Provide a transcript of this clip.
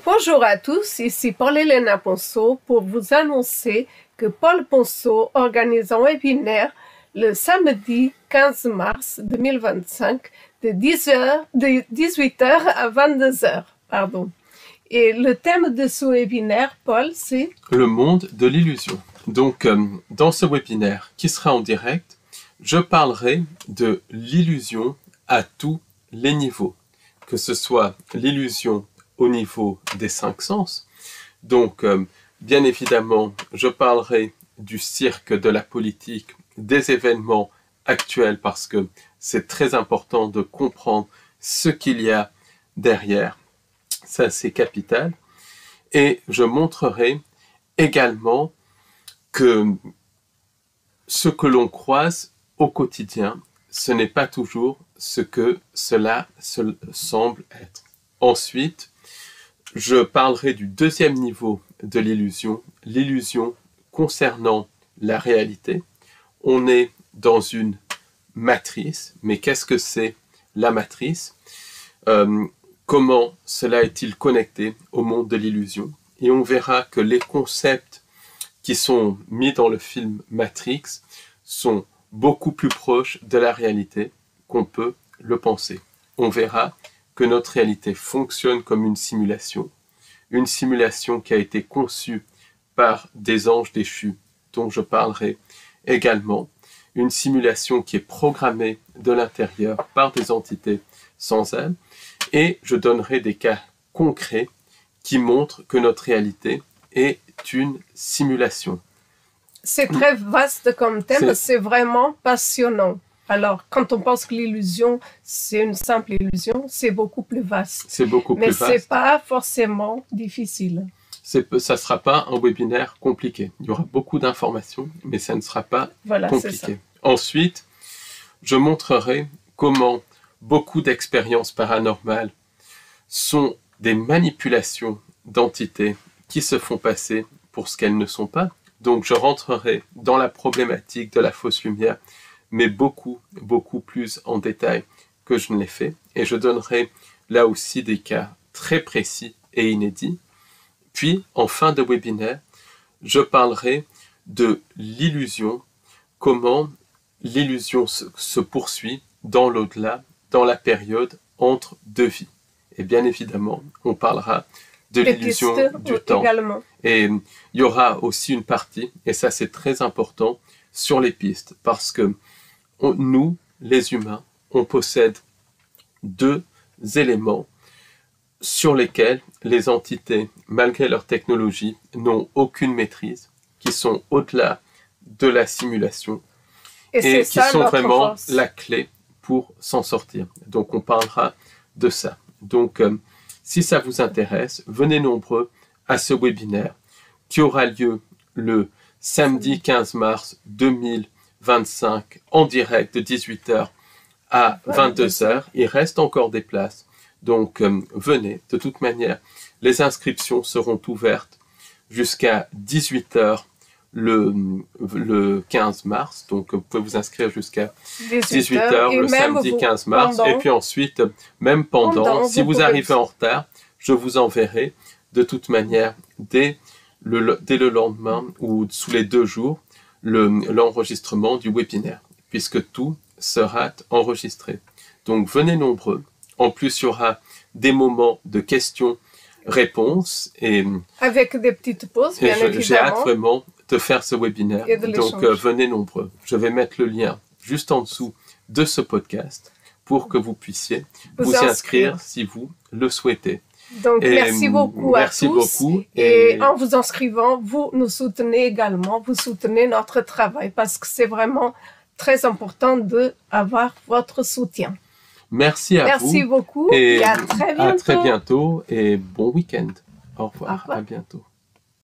Bonjour à tous, ici Paul-Elena Ponceau pour vous annoncer que Paul Ponceau organise un webinaire le samedi 15 mars 2025 de 18h à 22h. Et le thème de ce webinaire, Paul, c'est le monde de l'illusion. Donc, dans ce webinaire qui sera en direct, je parlerai de l'illusion à tous les niveaux, que ce soit l'illusion au niveau des 5 sens. Donc, bien évidemment, je parlerai du cirque, de la politique, des événements actuels, parce que c'est très important de comprendre ce qu'il y a derrière. Ça, c'est capital. Et je montrerai également que ce que l'on croise au quotidien, ce n'est pas toujours ce que cela semble être. Ensuite, je parlerai du deuxième niveau de l'illusion, l'illusion concernant la réalité. On est dans une matrice, mais qu'est-ce que c'est la matrice? Comment cela est-il connecté au monde de l'illusion? Et on verra que les concepts qui sont mis dans le film Matrix sont beaucoup plus proches de la réalité qu'on peut le penser. On verra que notre réalité fonctionne comme une simulation qui a été conçue par des anges déchus, dont je parlerai également, une simulation qui est programmée de l'intérieur par des entités sans âme, et je donnerai des cas concrets qui montrent que notre réalité est une simulation. C'est très vaste comme thème, c'est vraiment passionnant. Alors, quand on pense que l'illusion, c'est une simple illusion, c'est beaucoup plus vaste. C'est beaucoup plus vaste. Mais ce n'est pas forcément difficile. Ça ne sera pas un webinaire compliqué. Il y aura beaucoup d'informations, mais ça ne sera pas compliqué. Ensuite, je montrerai comment beaucoup d'expériences paranormales sont des manipulations d'entités qui se font passer pour ce qu'elles ne sont pas. Donc, je rentrerai dans la problématique de la fausse lumière, mais beaucoup plus en détail que je ne l'ai fait. Et je donnerai là aussi des cas très précis et inédits. Puis, en fin de webinaire, je parlerai de l'illusion, comment l'illusion se poursuit dans l'au-delà, dans la période entre deux vies. Et bien évidemment, on parlera de l'illusion du temps. Également. Et il y aura aussi une partie, et ça c'est très important, sur les pistes, parce que nous, les humains, on possède deux éléments sur lesquels les entités, malgré leur technologie, n'ont aucune maîtrise, qui sont au-delà de la simulation, et qui sont vraiment la clé pour s'en sortir. Donc on parlera de ça. Donc si ça vous intéresse, venez nombreux à ce webinaire qui aura lieu le samedi 15 mars 2025 en direct de 18h à 22h. Il reste encore des places, donc venez. De toute manière, les inscriptions seront ouvertes jusqu'à 18h le 15 mars, donc vous pouvez vous inscrire jusqu'à 18h le samedi 15 mars, et puis ensuite, même pendant si vous arrivez en retard, je vous enverrai de toute manière dès le lendemain ou sous les 2 jours l'enregistrement du webinaire, puisque tout sera enregistré. Donc venez nombreux. En plus, il y aura des moments de questions-réponses, et avec des petites pauses, bien évidemment. J'ai hâte vraiment de faire ce webinaire. Donc venez nombreux. Je vais mettre le lien juste en dessous de ce podcast pour que vous puissiez vous y inscrire si vous le souhaitez. Donc merci beaucoup à tous. Et en vous inscrivant, vous nous soutenez également, vous soutenez notre travail, parce que c'est vraiment très important d'avoir votre soutien. Merci à vous. Merci beaucoup et à très bientôt. À très bientôt et bon week-end. Au revoir. À bientôt.